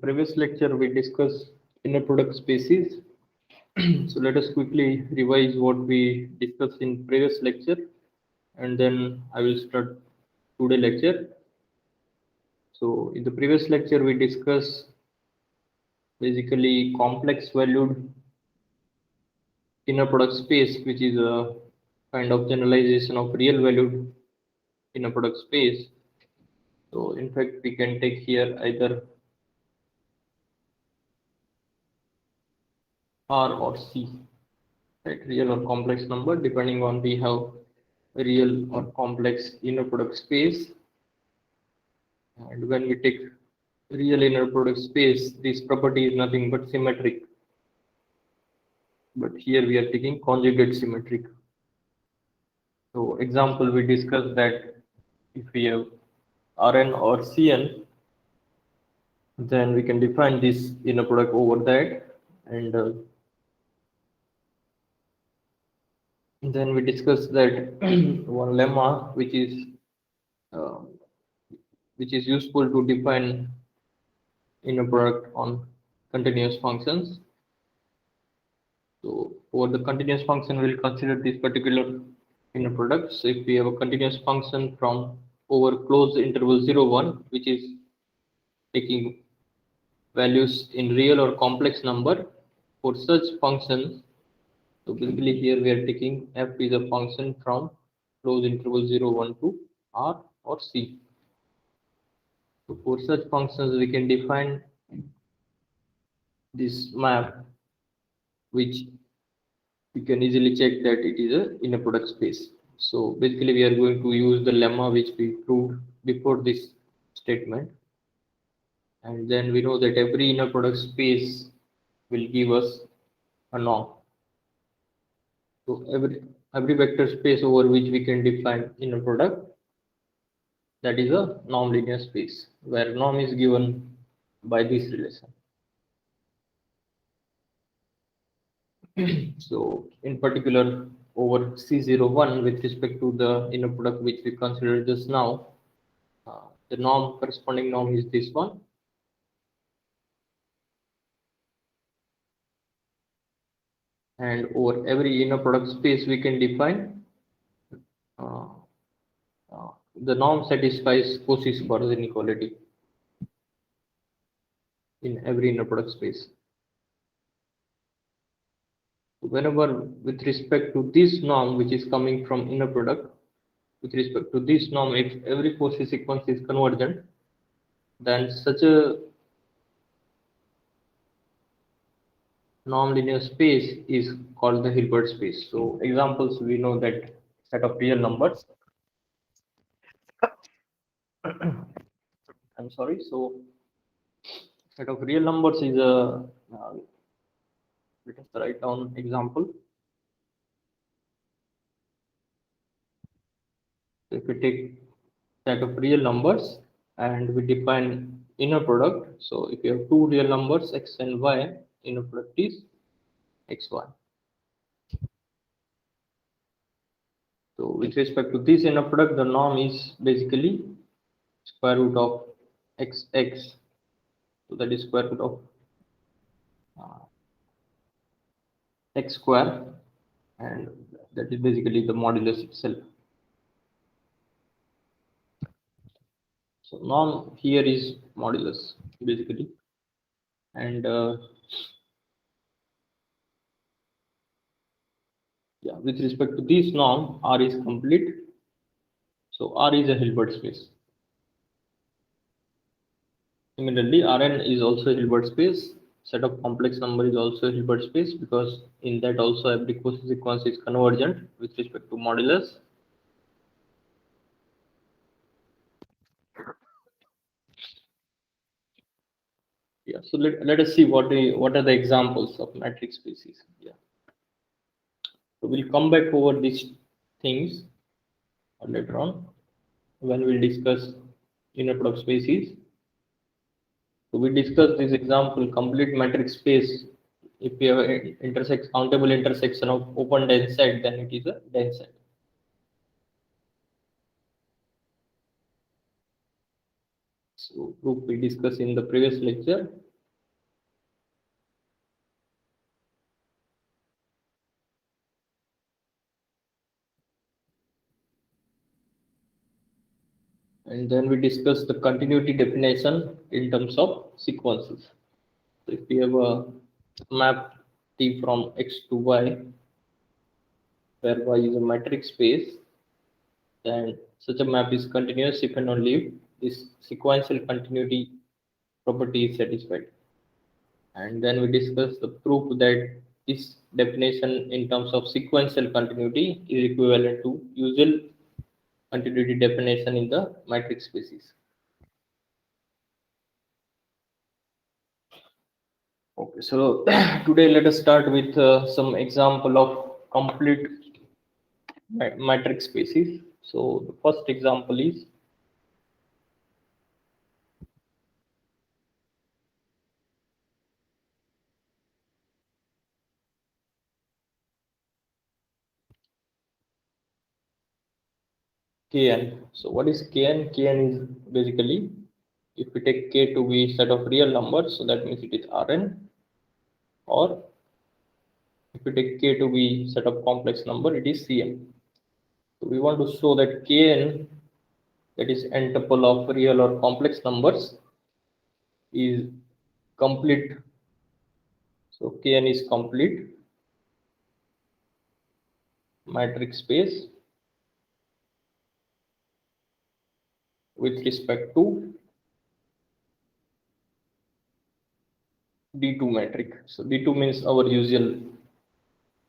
previous lecture we discussed inner product species. So let us quickly revise what we discussed in previous lecture, and then I will start today lecture. So in the previous lecture we discussed basically complex valued inner product space, which is a kind of generalization of real valued inner product space. So in fact we can take here either R or C, right? Real or complex number, depending on we have real or complex inner product space. And when we take real inner product space, this property is nothing but symmetric. But here we are taking conjugate symmetric. So example, we discussed that if we have Rn or Cn, then we can define this inner product over that, and then we discussed that one lemma uh, which is useful to define inner product on continuous functions. So for the continuous function, we'll consider this particular inner product. So if we have a continuous function from over closed interval 0, 1, which is taking values in real or complex number, for such functions, so basically here we are taking f is a function from closed interval 0, 1 to R or C. So for such functions, we can define this map, which we can easily check that it is a inner product space. So basically we are going to use the lemma which we proved before this statement, and then we know that every inner product space will give us a norm. So every vector space over which we can define inner product, that is a norm linear space, where norm is given by this relation. So in particular over C01 with respect to the inner product which we considered just now, the norm, corresponding norm is this one. And over every inner product space we can define uh, the norm satisfies Cauchy-Schwarz inequality in every inner product space. Whenever with respect to this norm which is coming from inner product, with respect to this norm, if every Cauchy sequence is convergent, then such a norm linear space is called the Hilbert space. So examples, we know that set of real numbers. I'm sorry. So set of real numbers is a let us write down example. So if we take set of real numbers and we define inner product. So if you have two real numbers x and y, inner product is xy. So with respect to this inner product, the norm is basically square root of xx. So that is square root of x square, and that is basically the modulus itself. So norm here is modulus basically, and yeah, with respect to this norm, R is complete. So R is a Hilbert space. Similarly, Rn is also a Hilbert space. Set of complex number is also a Hilbert space, because in that also every Cauchy sequence is convergent with respect to modulus. Yeah, so let us see what are the examples of matrix spaces. Yeah, so we'll come back over these things later on when we'll discuss inner product spaces. So we discussed this example, complete matrix space. If we have an countable intersection of open dense set, then it is a dense set. So proof we discussed in the previous lecture. And then we discuss the continuity definition in terms of sequences. So if we have a map T from X to Y, where Y is a metric space, then such a map is continuous if and only if this sequential continuity property is satisfied. And then we discuss the proof that this definition in terms of sequential continuity is equivalent to usual continuity definition in the matrix spaces. Okay, so today let us start with some example of complete matrix spaces. So the first example is Kn. So what is Kn? Kn is basically, if we take K to be set of real numbers, so that means it is Rn, or if we take K to be set of complex number, it is Cn. So we want to show that Kn, that is n tuple of real or complex numbers, is complete. So Kn is complete matrix space with respect to D2 metric. So D2 means our usual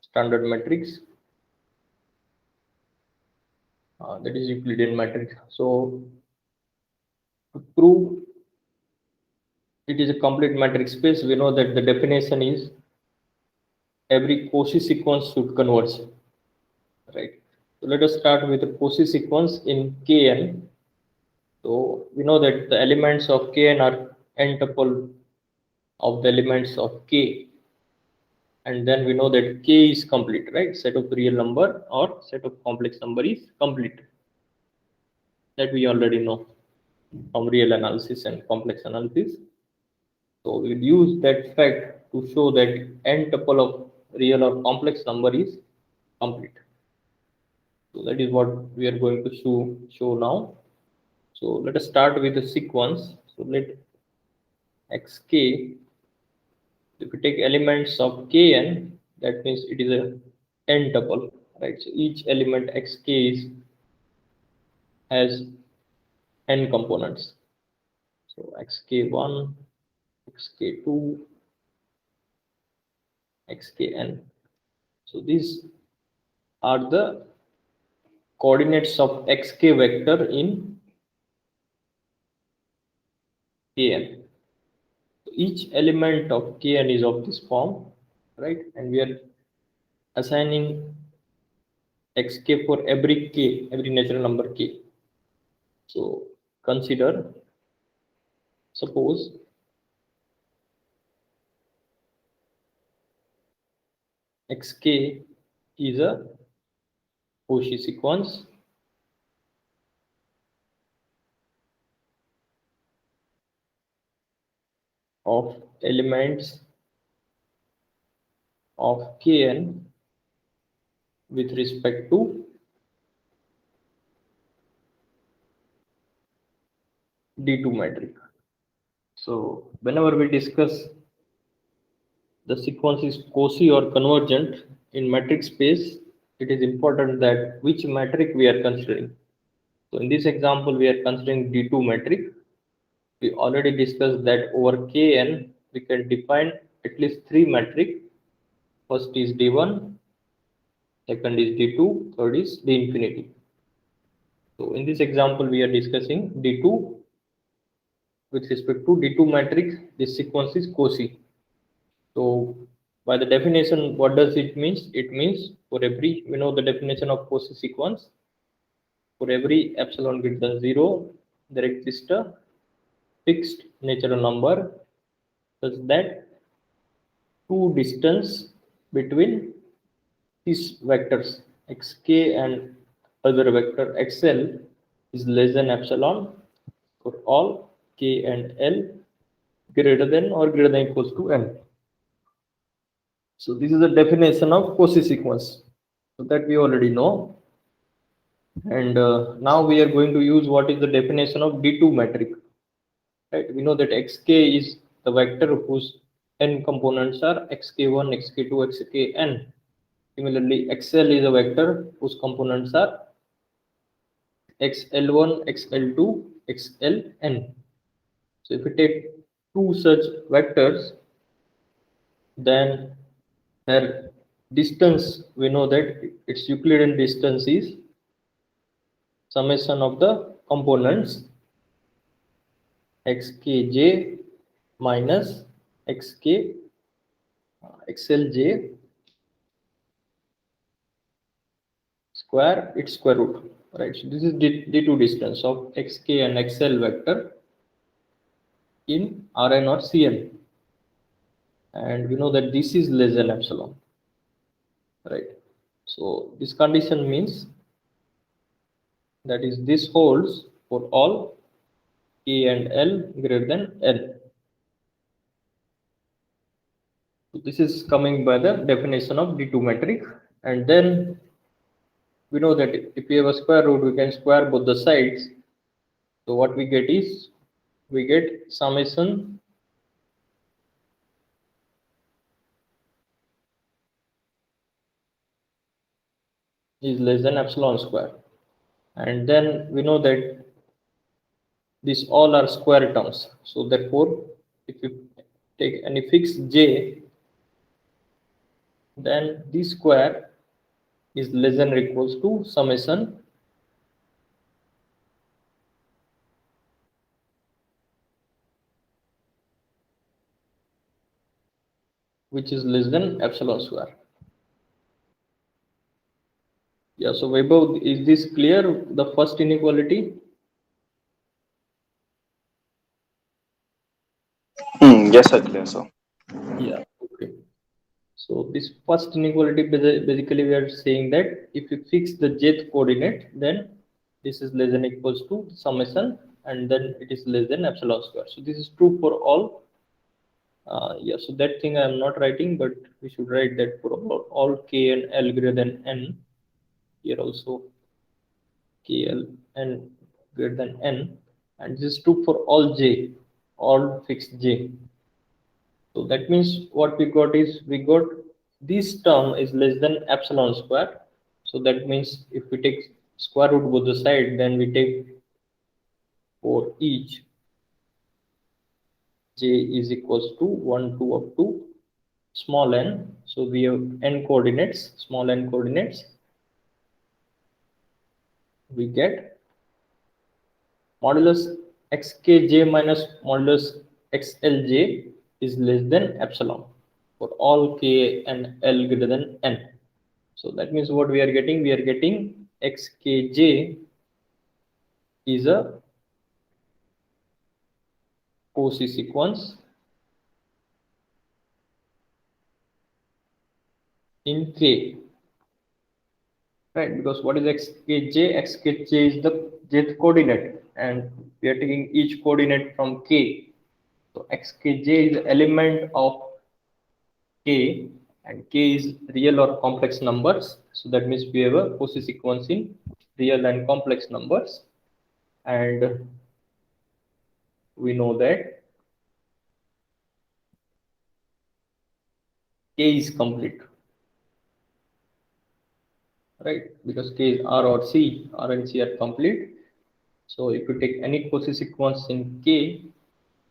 standard matrix, that is Euclidean matrix. So to prove it is a complete matrix space, we know that the definition is every Cauchy sequence should converge, right? So let us start with the Cauchy sequence in Kn. So we know that the elements of Kn are n tuple of the elements of K, and then we know that K is complete, right? Set of real number or set of complex number is complete. That we already know from real analysis and complex analysis. So we'll use that fact to show that n tuple of real or complex number is complete. So that is what we are going to show now. So let us start with the sequence. So let xk, if we take elements of kn, that means it is a n tuple, right? So each element xk is has n components. So xk1, xk2, xkn. So these are the coordinates of xk vector in Kn. So each element of Kn is of this form, right? And we are assigning xk for every k, every natural number k. So consider, suppose xk is a Cauchy sequence of elements of Kn with respect to D2 metric. So whenever we discuss the sequence is Cauchy or convergent in metric space, it is important that which metric we are considering. So in this example, we are considering D2 metric. We already discussed that over Kn, we can define at least three metric. First is D1, second is D2, third is D infinity. So in this example, we are discussing D2 with respect to D2 matrix. This sequence is Cauchy. So by the definition, what does it mean? It means for every, we know the definition of Cauchy sequence. For every epsilon greater than 0, there exists a fixed natural number such that two distance between these vectors xk and other vector xl is less than epsilon for all k and l greater than or greater than equals to n. So this is the definition of Cauchy sequence. So that we already know. And now we are going to use what is the definition of D2 metric. Right? We know that xk is the vector whose n components are xk1, xk2, xkn. Similarly, xl is a vector whose components are xl1, xl2, xln. So if we take two such vectors, then their distance, we know that its Euclidean distance is summation of the components xkj minus xk xlj square its square root, right? So this is d2 distance of xk and xl vector in Rn or Cn, and we know that this is less than epsilon, right? So this condition means that is this holds for all k and l greater than n. So this is coming by the definition of D2 metric, and then we know that if we have a square root, we can square both the sides. So what we get is we get summation is less than epsilon square, and then we know that these all are square terms. So therefore, if you take any fixed j, then this square is less than or equals to summation which is less than epsilon square. Yeah, so Vaibhav, is this clear, the first inequality? Yes, Akhilesh. Yeah, okay. So this first inequality, basically we are saying that if you fix the jth coordinate, then this is less than or equals to summation, and then it is less than epsilon square. So this is true for all. Yeah, so that thing I am not writing, but we should write that for all k and l greater than n. Here also k, l, n greater than n, and this is true for all j, all fixed j. So that means what we got is we got this term is less than epsilon square. So that means if we take square root both the side, then we take for each j is equals to 1, 2 up to small n. So we have n coordinates, small n coordinates. We get modulus xkj minus modulus xlj is less than epsilon for all k and l greater than n. So that means what we are getting? We are getting xkj is a Cauchy sequence in k, right? Because what is xkj? Xkj is the jth coordinate, and we are taking each coordinate from k. So xkj is the element of k, and k is real or complex numbers. So that means we have a Cauchy sequence in real and complex numbers, and we know that k is complete, right? Because k is r or c, r and c are complete. So if you take any Cauchy sequence in k,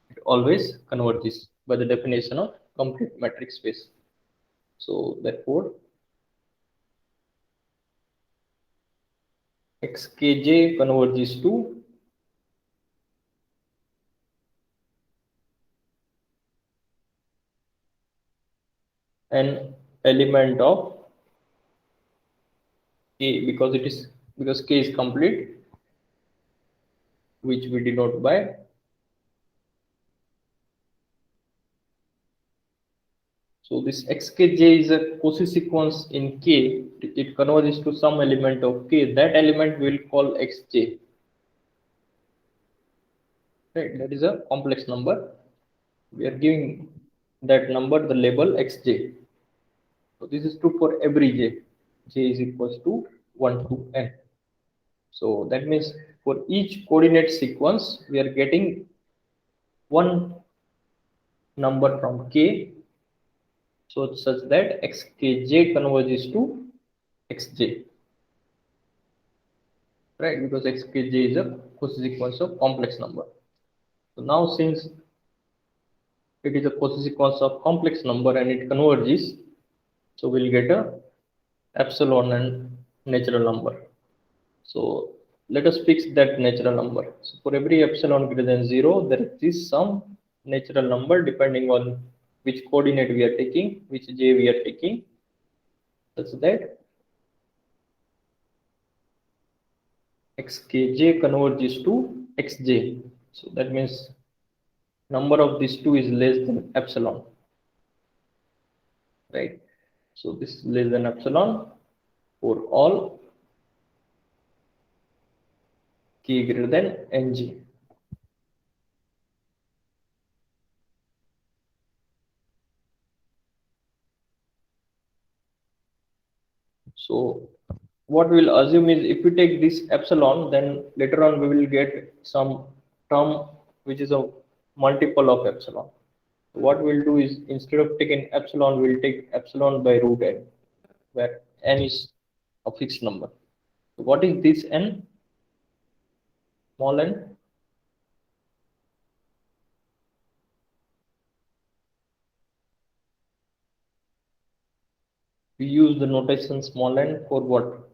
it always converges by the definition of complete metric space. So therefore, xkj converges to an element of k, because k is complete, which we denote by so this xkj is a Cauchy sequence in k. It converges to some element of k. That element we will call xj. Right, that is a complex number. We are giving that number the label xj. So this is true for every j. J is equals to 1 to n. So that means for each coordinate sequence, we are getting one number from K, so such that xkj converges to xj, right? Because xkj is a consequence of complex number. So now since it is a consequence of complex number and it converges, so we'll get a epsilon and natural number. So let us fix that natural number. So for every epsilon greater than 0, there is some natural number depending on which coordinate we are taking, which j we are taking, such that xkj converges to xj. So that means number of these two is less than epsilon, right? So this is less than epsilon for all k greater than ng. So what we'll assume is if we take this epsilon, then later on we will get some term which is a multiple of epsilon. What we'll do is instead of taking epsilon, we'll take epsilon by root n, where n is a fixed number. So what is this n? Small n. We use the notation small n for what?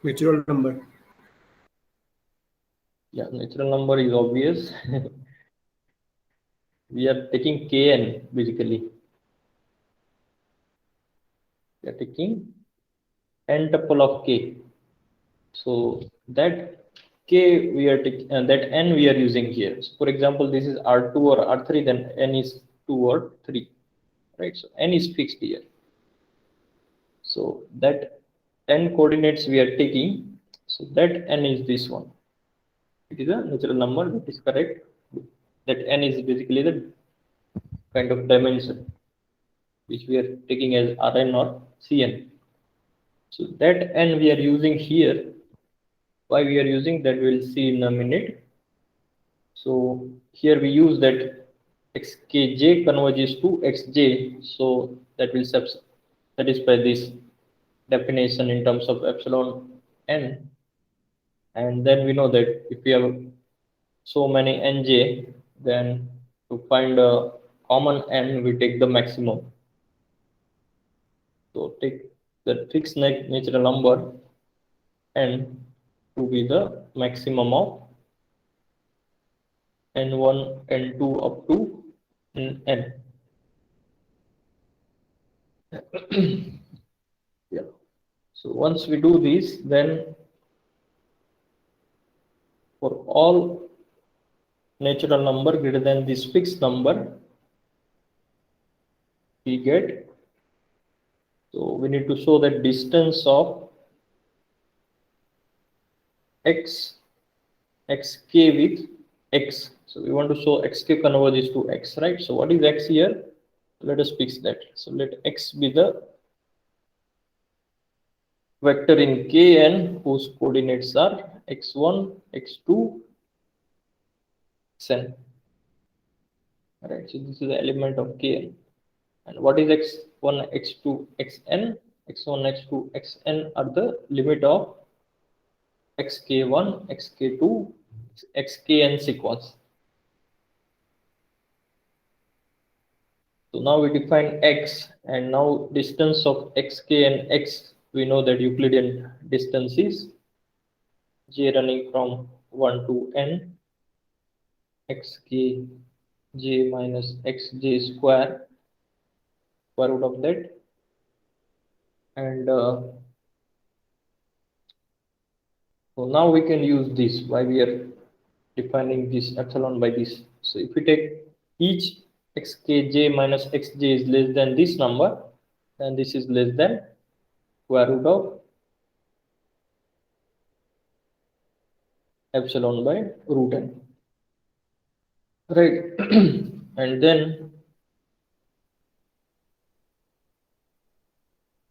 Natural number. Yeah, natural number is obvious. We are taking kn basically. We are taking n tuple of k. So that k we are taking, that n we are using here. So for example, this is R2 or R3, then n is 2 or 3, right? So n is fixed here. So that n coordinates we are taking, so that n is this one. It is a natural number, that is correct. That n is basically the kind of dimension which we are taking as Rn or Cn. So that n we are using here. Why we are using that we'll see in a minute. So here we use that xkj converges to xj, so that will satisfy this definition in terms of epsilon n. And then we know that if we have so many nj, then to find a common n, we take the maximum. So take the fixed natural number n to be the maximum of n1, n2 up to n. Yeah. So once we do this, then for all natural number greater than this fixed number, we get, so we need to show that distance of xk with x. So we want to show xk converges to x, right? So what is x here? Let us fix that. So let x be the vector in Kn whose coordinates are x1, x2, xn. Alright, so this is the element of Kn. And what is x1, x2, xn? x1, x2, xn are the limit of xk1, xk2, xkn sequence. So now we define x, and now distance of xk and x, we know that Euclidean distance is j running from 1 to n, xk j minus xj square root of that, and so now we can use this. Why we are defining this epsilon by this? So if we take each xkj minus xj is less than this number, then this is less than square root of epsilon by root n, right? And then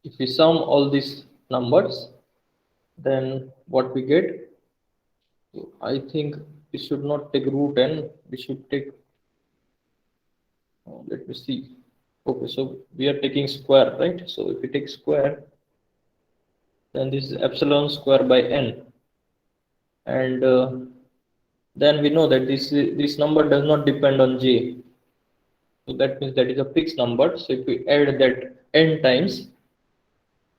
if we sum all these numbers, then what we get, I think we should not take root n, we should take, let me see. Okay, so we are taking square, right? So if we take square, then this is epsilon square by n, and then we know that this number does not depend on j. So that means that is a fixed number. So if we add that n times,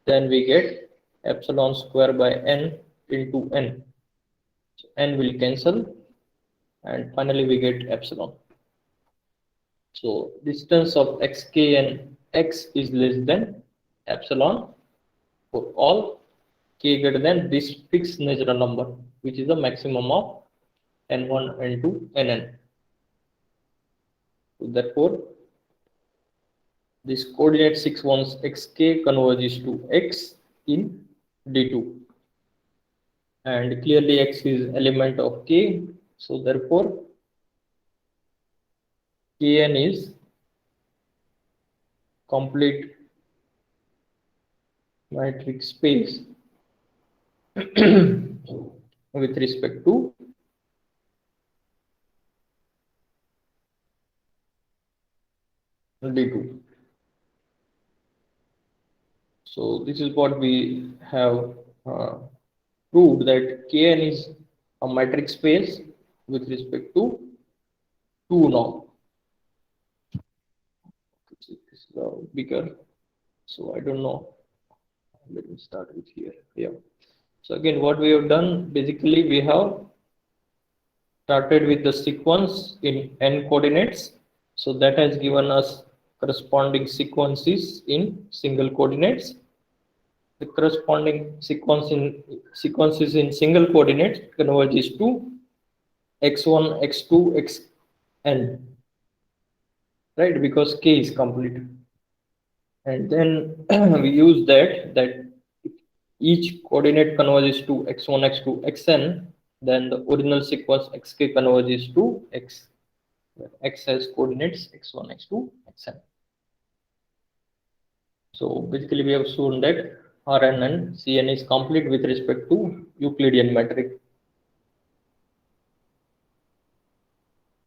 then we get epsilon square by n into n. So n will cancel, and finally we get epsilon. So distance of xk and x is less than epsilon for all k greater than this fixed natural number, which is the maximum of n1, n2, nn. So therefore, this coordinate sequence xk converges to x in D2, and clearly x is element of k, so therefore Kn is complete metric space with respect to D2. So this is what we have proved, that Kn is a metric space with respect to 2 norm. This is bigger, so I don't know. Let me start with here. Yeah. So again, what we have done, basically we have started with the sequence in n coordinates. So that has given us corresponding sequences in single coordinates. The corresponding sequences in single coordinates converges to x1, x2, xn, right? Because k is complete, and then we use that each coordinate converges to x1, x2, xn, then the original sequence xk converges to x. X has coordinates x1, x2, xn. So basically we have shown that Rn and Cn is complete with respect to Euclidean metric.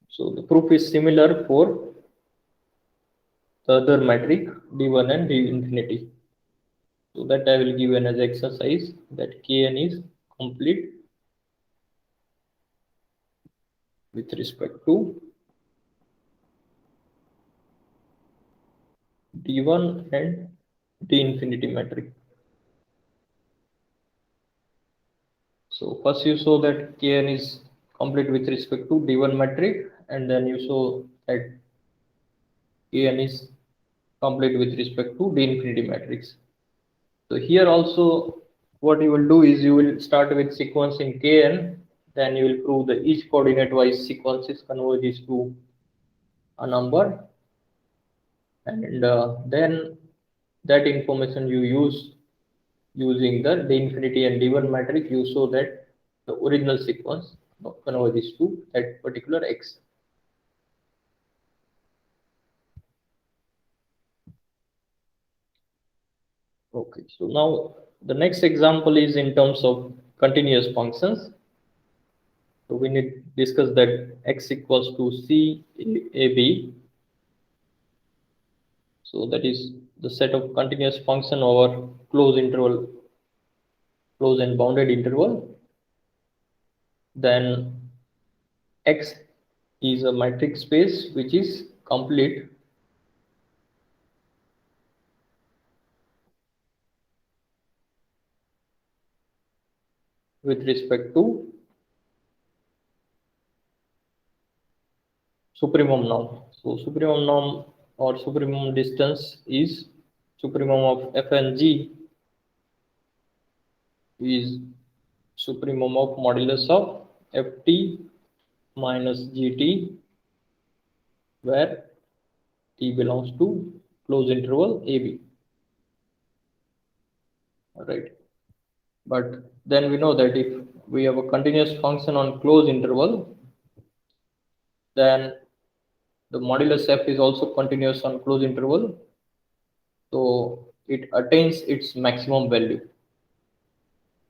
So the proof is similar for the other metric d1 and d infinity. So that I will give an as exercise, that Kn is complete with respect to d1 and d infinity metric. So first you show that Kn is complete with respect to d1 metric, and then you show that Kn is complete with respect to d infinity matrix. So here also what you will do is you will start with sequence in Kn, then you will prove that each coordinate wise sequences converges to a number, and then that information you use using the d infinity and d1 matrix, you show that the original sequence converges to that particular x. Okay, so now the next example is in terms of continuous functions. So we need to discuss that x equals to c a b. So that is the set of continuous function over closed interval, closed and bounded interval. Then x is a metric space which is complete with respect to supremum norm. So supremum norm or supremum distance is supremum of f and g is supremum of modulus of ft minus gt, where t belongs to closed interval ab. All right, but then we know that if we have a continuous function on closed interval, then the modulus f is also continuous on closed interval. So it attains its maximum value.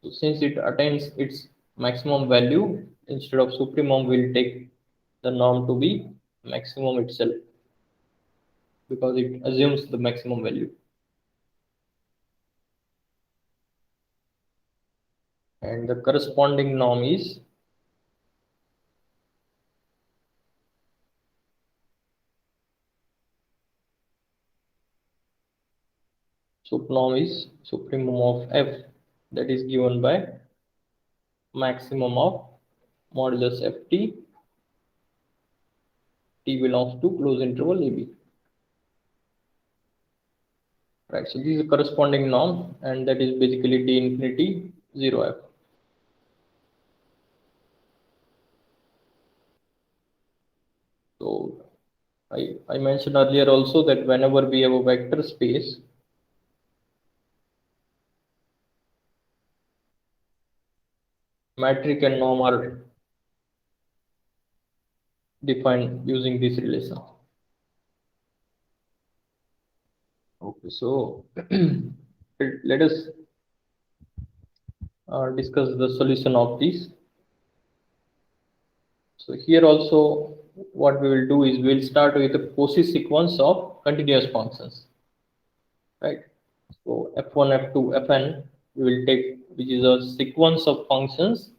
So since it attains its maximum value, instead of supremum, we'll take the norm to be maximum itself because it assumes the maximum value. And the corresponding norm is subnorm is supremum of f, that is given by maximum of modulus ft, t belongs to closed interval ab. Right, so this is a corresponding norm, and that is basically d infinity 0f. So I mentioned earlier also that whenever we have a vector space, metric and norm are defined using this relation. Okay, so let us discuss the solution of this. So here also what we will do is we'll start with a Cauchy sequence of continuous functions, right? So f1, f2, fn we will take, which is a sequence of functions,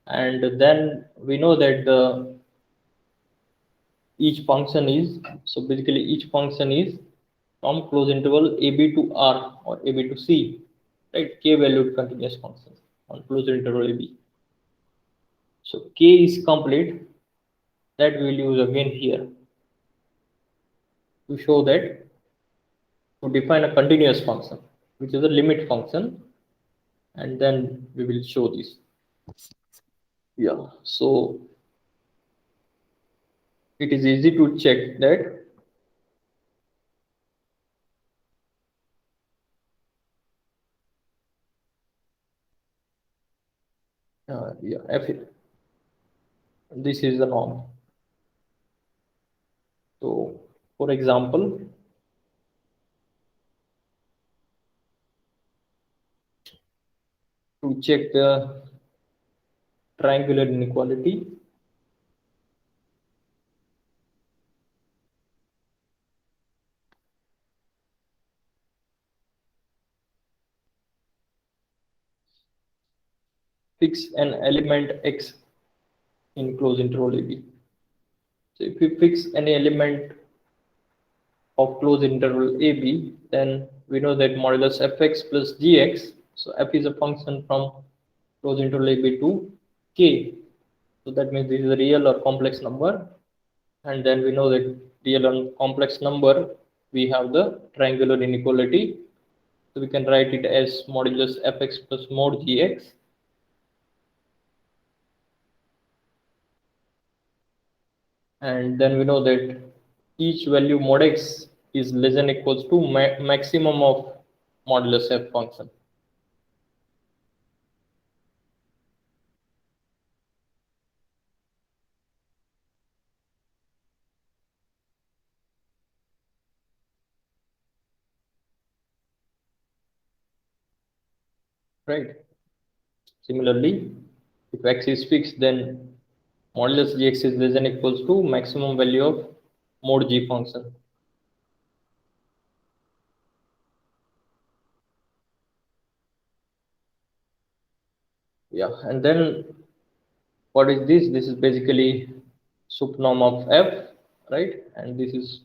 and then we know that the each function is, so basically each function is from closed interval ab to r or ab to c, right? K valued continuous functions on closed interval ab. So k is complete, that we will use again here to show that, to define a continuous function which is a limit function, and then we will show this. Yeah, so it is easy to check that yeah, f, this is the norm. So for example, to check the triangular inequality, fix an element x in closed interval ab. So if we fix any element of closed interval ab, then we know that modulus fx plus gx, so f is a function from closed interval ab to k, so that means this is a real or complex number, and then we know that real and complex number, we have the triangular inequality, so we can write it as modulus fx plus mod gx, and then we know that each value mod x is less than equals to maximum of modulus f function. Right. Similarly, if x is fixed, then modulus gx is less than equals to maximum value of mod g function. Yeah, and then what is this? This is basically subnorm of f, right? And this is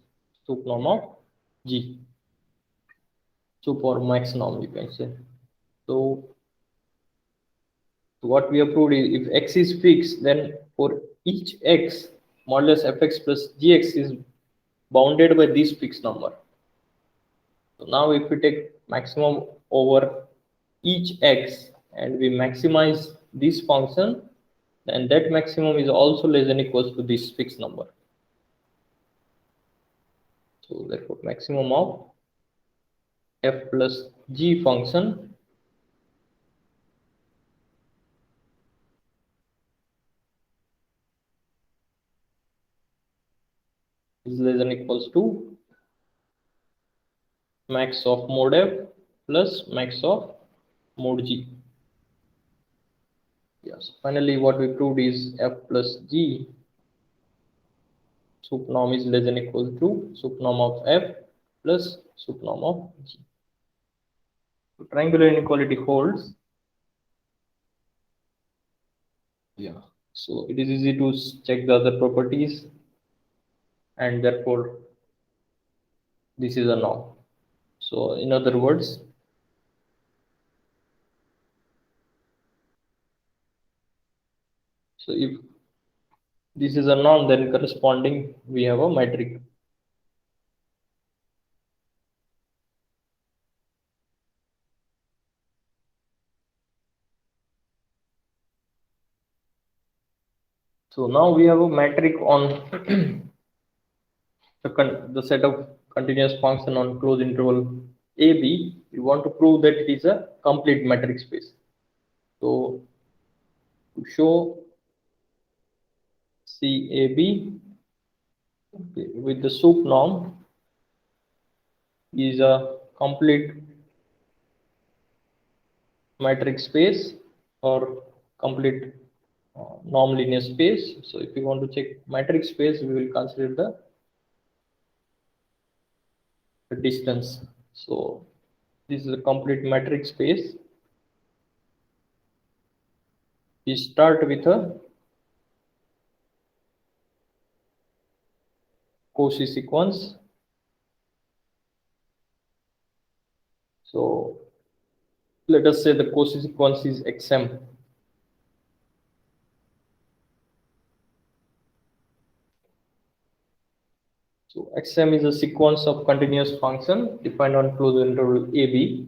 subnorm of g, sup or max norm, you can say. So what we have proved is if x is fixed, then for each x, modulus fx plus gx is bounded by this fixed number. So now if we take maximum over each x and we maximize this function, then that maximum is also less than equals to this fixed number. So therefore maximum of f plus g function is less than equals to max of mod f plus max of mod g. Yes, finally what we proved is f plus g sup norm is less than equal to sup norm of f plus sup norm of g. So triangular inequality holds. Yeah, so it is easy to check the other properties, and therefore this is a norm. So in other words, so if this is a norm, then corresponding we have a metric. So now we have a metric on the set of continuous function on closed interval AB. We want to prove that it is a complete metric space. So to show CAB with the sup norm is a complete metric space or complete norm linear space. So if you want to check metric space, we will consider the distance. So this is a complete metric space. We start with a Cauchy sequence. So let us say the Cauchy sequence is xm. So xm is a sequence of continuous function defined on closed interval AB.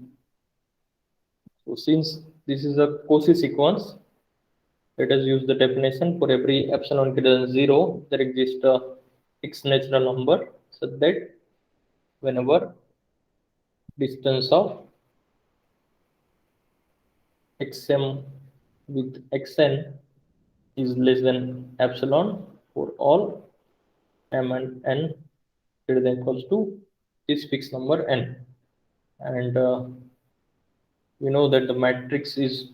So since this is a Cauchy sequence, let us use the definition. For every epsilon greater than 0, there exists a fixed natural number such that whenever distance of xm with xn is less than epsilon for all m and n greater than equals to this fixed number n. And we know that the matrix is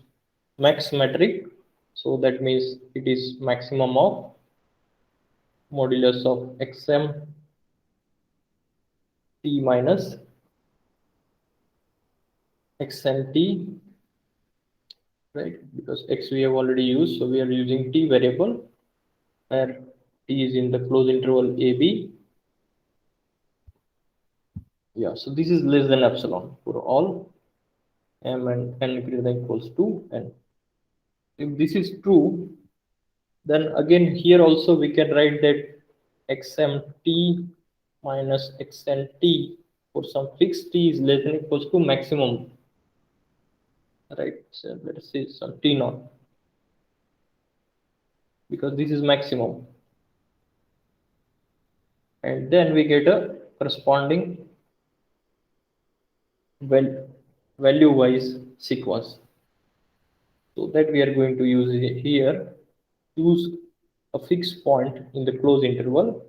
max metric, so that means it is maximum of modulus of xm t minus xn t, right? Because x we have already used, so we are using t variable where t is in the closed interval AB. Yeah, so this is less than epsilon for all m and n greater than equals to n. If this is true, then again here also we can write that xmt minus xnt for some fixed t is less than equals to maximum, right? So let us say some t naught, because this is maximum, and then we get a corresponding value wise sequence. So that we are going to use it here. Use a fixed point in the closed interval.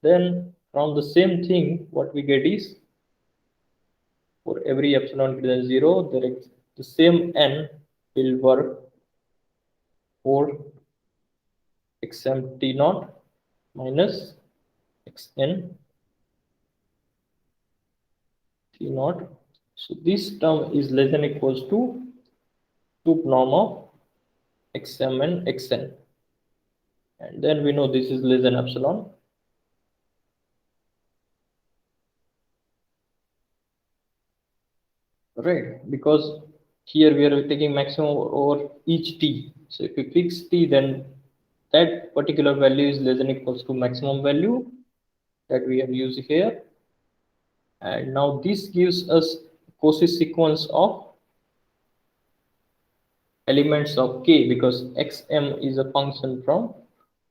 Then from the same thing, what we get is for every epsilon greater than 0, there is the same n will work for xm t naught minus xn t naught. So this term is less than equals to sup norm of xm and xn, and then we know this is less than epsilon. Right, because here we are taking maximum over each t. So if you fix t, then that particular value is less than equals to maximum value that we have used here. And now this gives us Cauchy sequence of elements of k, because xm is a function from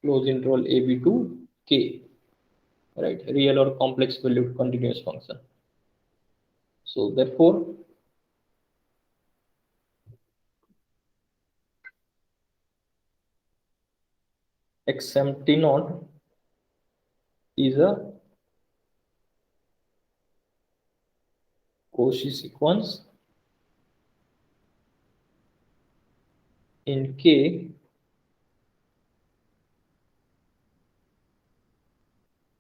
closed interval ab to k, right? Real or complex valued continuous function. So therefore xm t naught is a Cauchy sequence in K,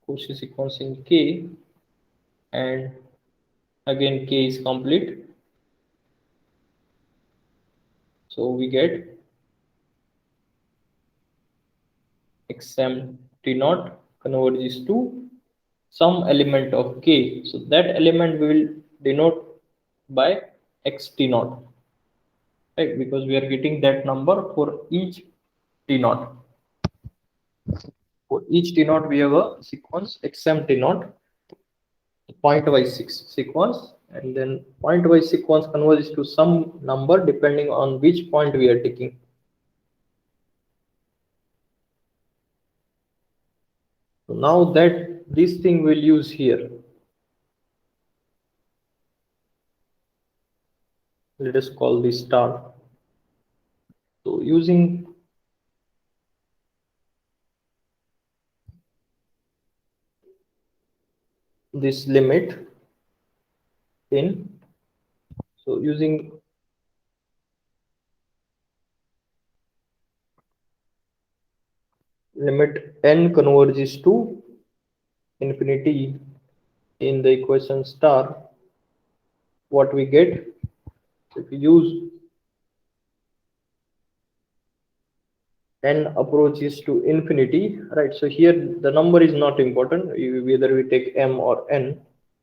Cauchy sequence in K, and again K is complete. So we get xm t naught converges to some element of K. So that element we will denote by xt naught, right? Because we are getting that number for each t naught. For each t naught, we have a sequence xm t naught, pointwise sequence, and then pointwise sequence converges to some number depending on which point we are taking. So now that this thing we'll use here, let us call this star. So using this limit in, so using limit n converges to infinity in the equation star, what we get, if we use n approaches to infinity, right? So here the number is not important, whether we take m or n,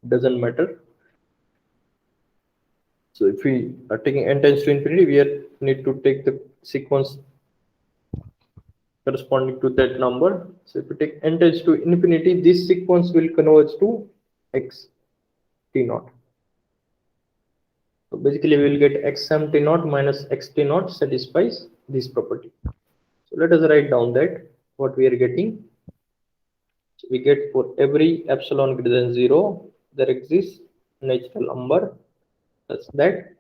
doesn't matter. So if we are taking n tends to infinity, we need to take the sequence corresponding to that number. So if we take n tends to infinity, this sequence will converge to x t naught. So basically we will get xm t naught minus x t naught satisfies this property. So let us write down that what we are getting. So we get for every epsilon greater than 0, there exists natural number such that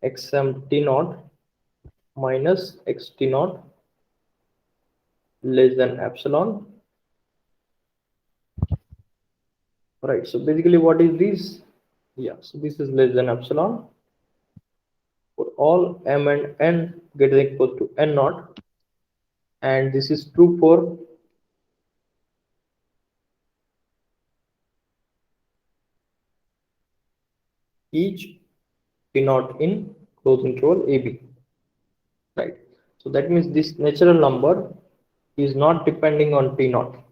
xm t naught minus x t naught less than epsilon. Right, so basically what is this? Yeah, so this is less than epsilon for all m and n greater than equal to n naught, and this is true for each t naught in closed interval AB, right? So that means this natural number is not depending on t naught.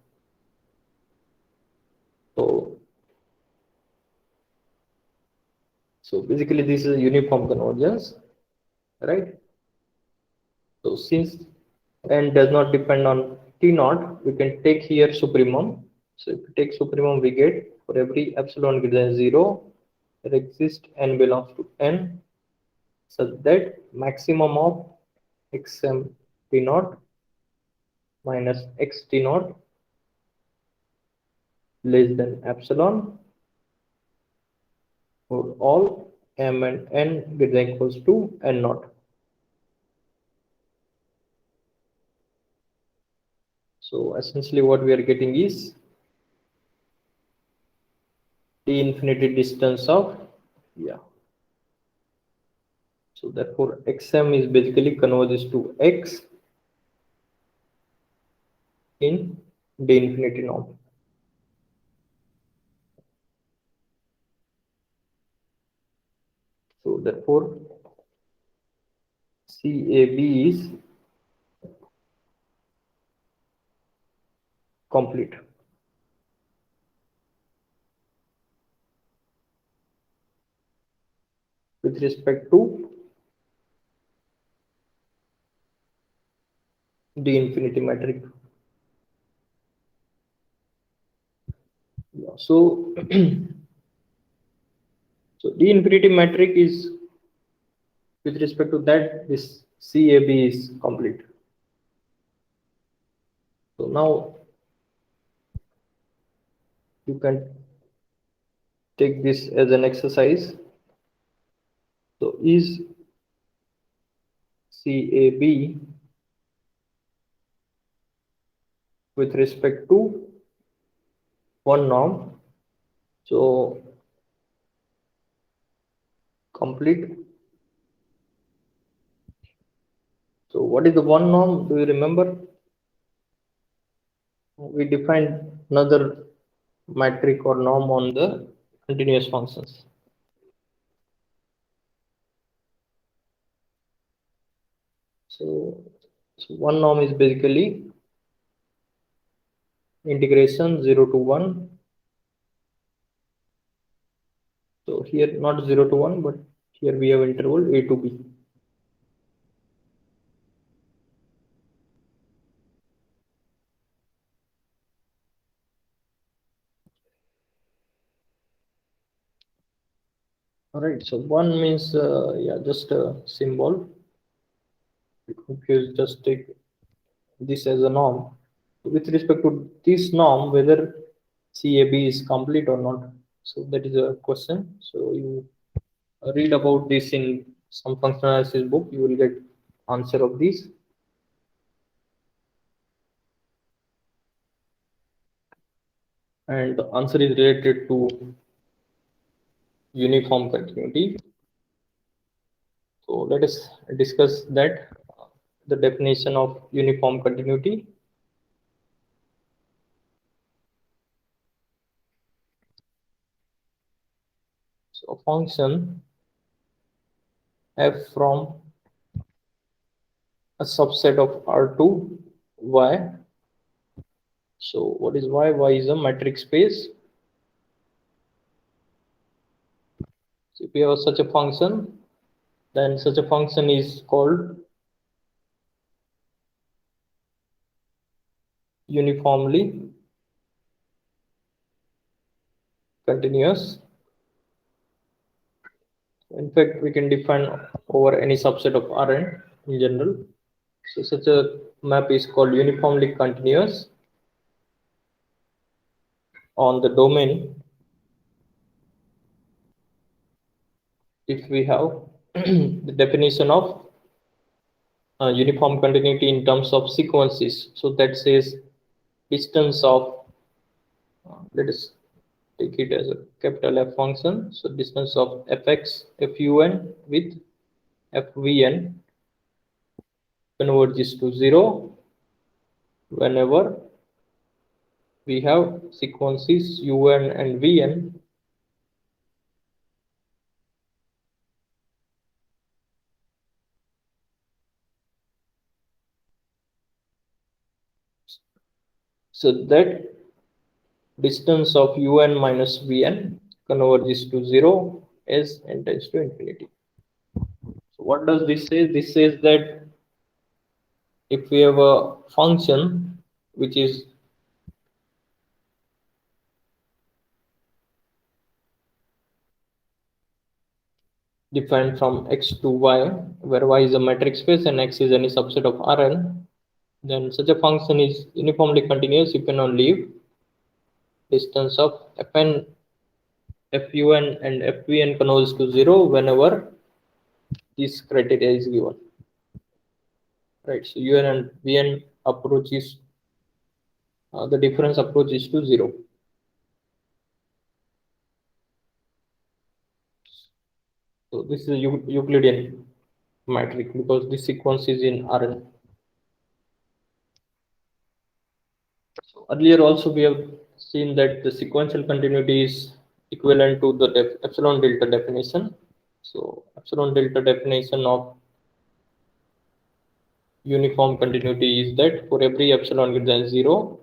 So basically this is uniform convergence, right? So since n does not depend on t naught, we can take here supremum. So if we take supremum, we get for every epsilon greater than 0, there exists n belongs to n, such that maximum of xm t naught minus x t naught less than epsilon for all m and n greater than equals to n naught. So essentially what we are getting is the infinity distance of, yeah. So therefore xm is basically converges to x in the infinity norm. So therefore CAB is complete. With respect to the infinity metric. Yeah, so so the infinity metric is with respect to that this CAB is complete. So now you can take this as an exercise. So is CAB with respect to one norm. So complete. So what is the one norm? Do you remember? We defined another metric or norm on the continuous functions. So one norm is basically integration 0 to 1. So here not 0 to 1, but here we have interval a to b. All right, so one means yeah, just a symbol. If you just take this as a norm, with respect to this norm, whether CAB is complete or not. So that is a question. So you read about this in some functional analysis book, you will get answer of this. And the answer is related to uniform continuity. So let us discuss that, the definition of uniform continuity. So a function f from a subset of R2 y. So what is y? Y is a metric space. So if you have such a function, then such a function is called uniformly continuous. In fact, we can define over any subset of Rn in general. So such a map is called uniformly continuous on the domain if we have the definition of uniform continuity in terms of sequences. So that says distance of, let us take it as a capital F function. So distance of fx, fun with fvn converges to 0 whenever we have sequences un and vn so that distance of un minus vn converges to 0 as n tends to infinity. So what does this say? This says that if we have a function which is defined from x to y, where y is a metric space and x is any subset of Rn, then such a function is uniformly continuous if and only if distance of fn, fun and fvn converges to 0 whenever this criteria is given. Right, so un and vn approach is the difference approach is to 0. So this is a Euclidean metric because this sequence is in Rn. So earlier also we have seen that the sequential continuity is equivalent to the epsilon delta definition. So epsilon delta definition of uniform continuity is that for every epsilon greater than 0,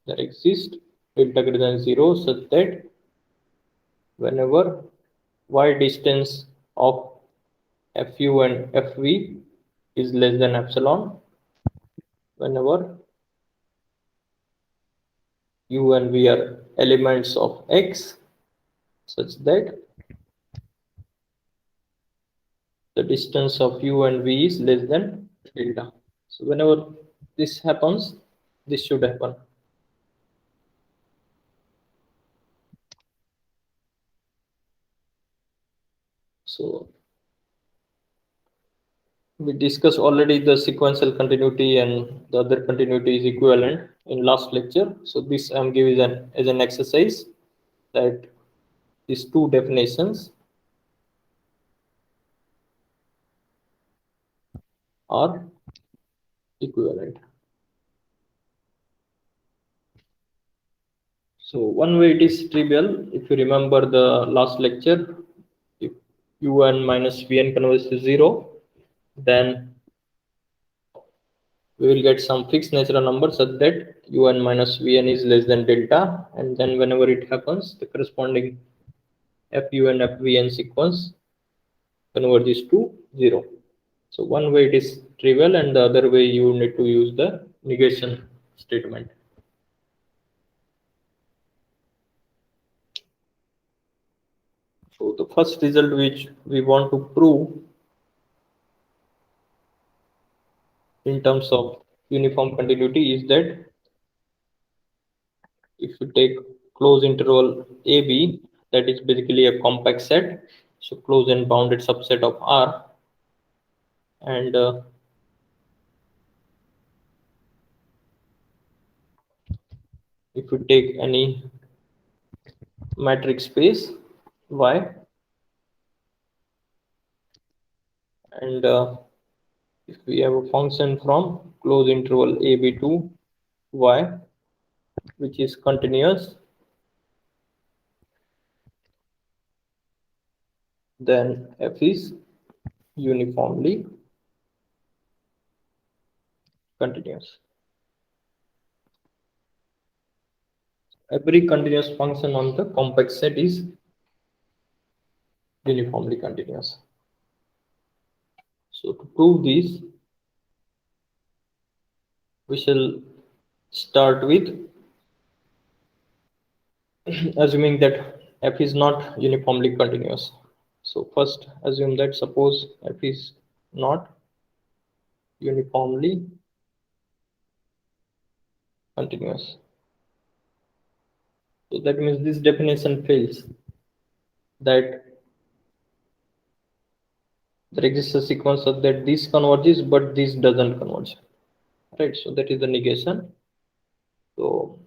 there exists delta greater than 0 such that whenever y distance of fu and fv is less than epsilon, whenever u and v are elements of x such that the distance of u and v is less than delta. So whenever this happens, this should happen. So we discussed already the sequential continuity and the other continuity is equivalent in last lecture. So this I'm giving as an exercise that these two definitions are equivalent. So one way it is trivial, if you remember the last lecture, if un minus vn converges to 0, then we will get some fixed natural number such that un minus vn is less than delta, and then whenever it happens, the corresponding fun fvn sequence converges to 0. So one way it is trivial, and the other way you need to use the negation statement. So the first result which we want to prove in terms of uniform continuity is that if you take closed interval AB, that is basically a compact set, so closed and bounded subset of R, and if you take any metric space Y, and if we have a function from closed interval AB to Y, which is continuous, then F is uniformly continuous. Every continuous function on the compact set is uniformly continuous. So to prove this, we shall start with assuming that f is not uniformly continuous. So first assume that suppose f is not uniformly continuous. So that means this definition fails, that there exists a sequence of that this converges but this doesn't converge, right? So that is the negation. So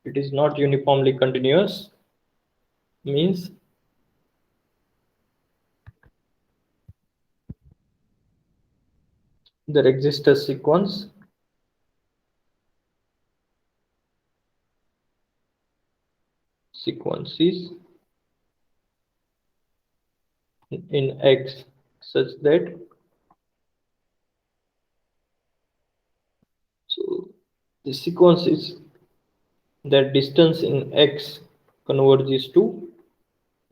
it is not uniformly continuous means there exists a sequences in X such that so the sequence is that distance in X converges to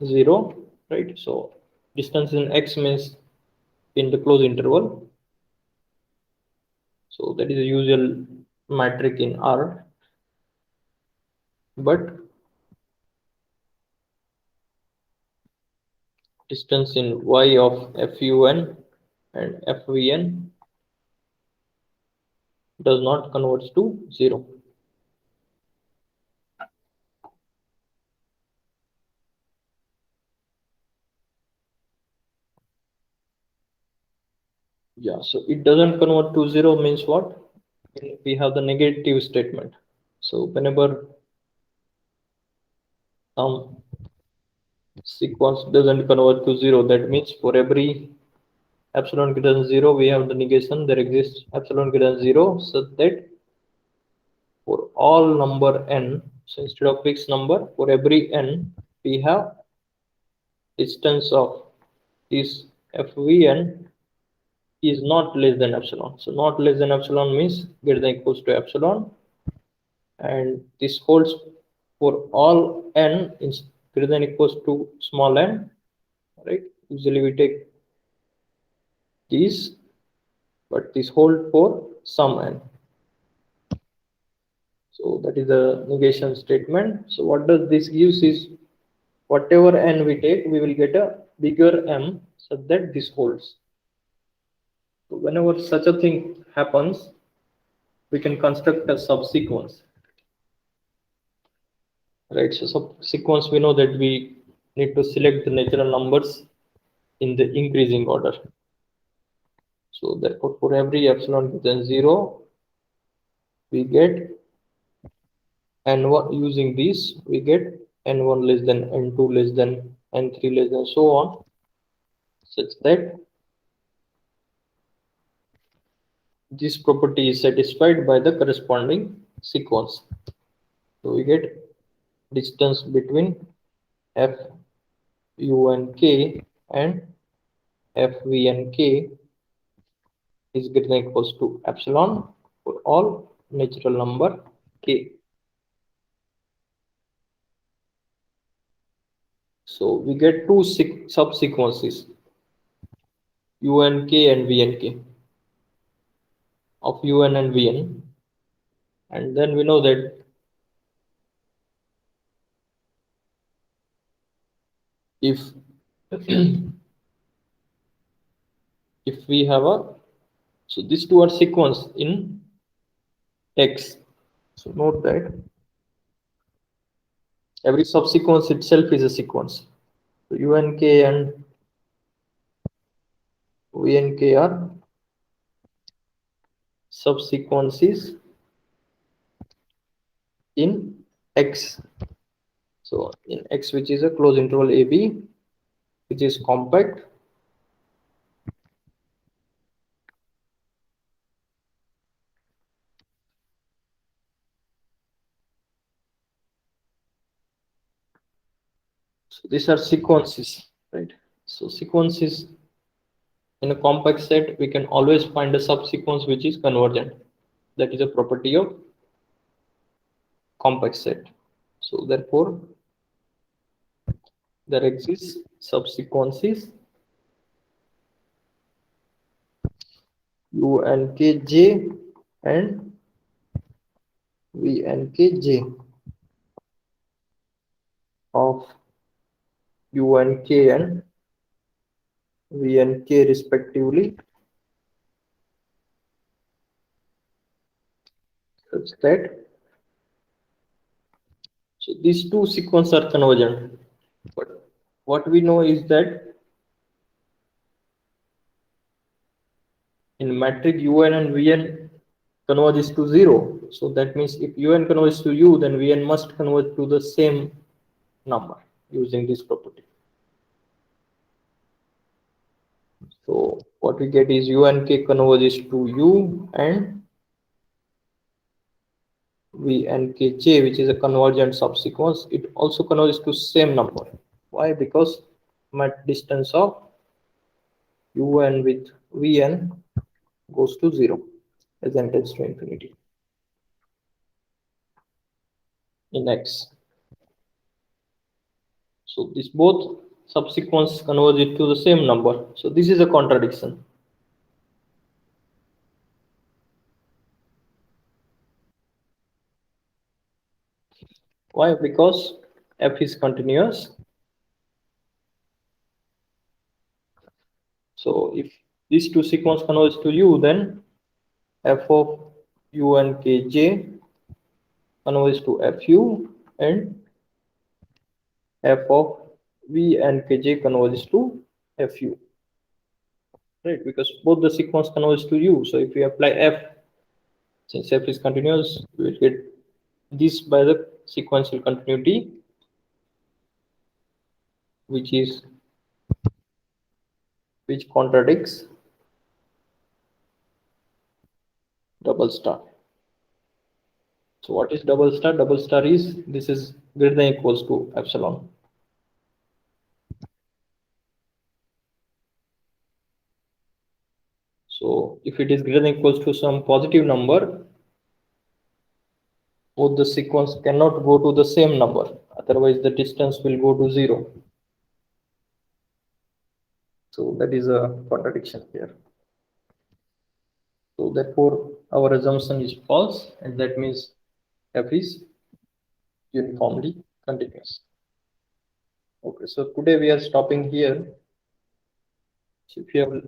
0, right? So distance in X means in the closed interval. So that is a usual metric in R, but distance in Y of FUN and FVN does not converge to 0. Yeah, so it doesn't convert to 0 means what? We have the negative statement. So whenever some sequence doesn't convert to 0, that means for every epsilon greater than 0, we have the negation there exists epsilon greater than 0, so that for all number n, so instead of fixed number, for every n, we have distance of this fvn is not less than epsilon. So not less than epsilon means greater than equals to epsilon, and this holds for all n is greater than equals to small n, right? Usually we take these, but this hold for some n. So that is the negation statement. So what does this gives is whatever n we take, we will get a bigger m so that this holds. So whenever such a thing happens, we can construct a subsequence, right? So subsequence, we know that we need to select the natural numbers in the increasing order. So therefore, for every epsilon greater than 0, we get n1 using this, we get n1 less than n2 less than n3 less than so on, such that this property is satisfied by the corresponding sequence. So we get distance between f u and k and f v and k is greater than or equals to epsilon for all natural number k. So we get two subsequences u and k and v and k of un and vn, and then we know that if if we have a, so these two are sequence in x, so note that every subsequence itself is a sequence. So u and k and v and k are subsequences in x. So in x, which is a closed interval ab, which is compact, so these are sequences, right? So sequences in a compact set, we can always find a subsequence which is convergent. That is a property of compact set. So therefore there exists subsequences u and kj and v and kj of u and k and v and k respectively, such that so these two sequences are convergent. But what we know is that in matrix un and vn converges to 0. So that means if un converges to u, then vn must converge to the same number using this property. So what we get is u and k converges to u and v and kj, which is a convergent subsequence. It also converges to same number. Why? Because mat distance of un with vn goes to 0 as n tends to infinity in x. So these both subsequence converge to the same number. So this is a contradiction. Why? Because f is continuous. So if these two sequences converge to u, then f of u and kj converge to fu, and f of v and kj converges to fu. Right? Because both the sequence converge to u. So if we apply f, since f is continuous, we will get this by the sequential continuity, which contradicts double star. So what is double star? Double star is this is greater than or equals to epsilon. So if it is greater than or equals to some positive number, both the sequence cannot go to the same number, otherwise the distance will go to 0. So that is a contradiction here. So therefore our assumption is false, and that means f is uniformly continuous. Okay, so today we are stopping here. So if you have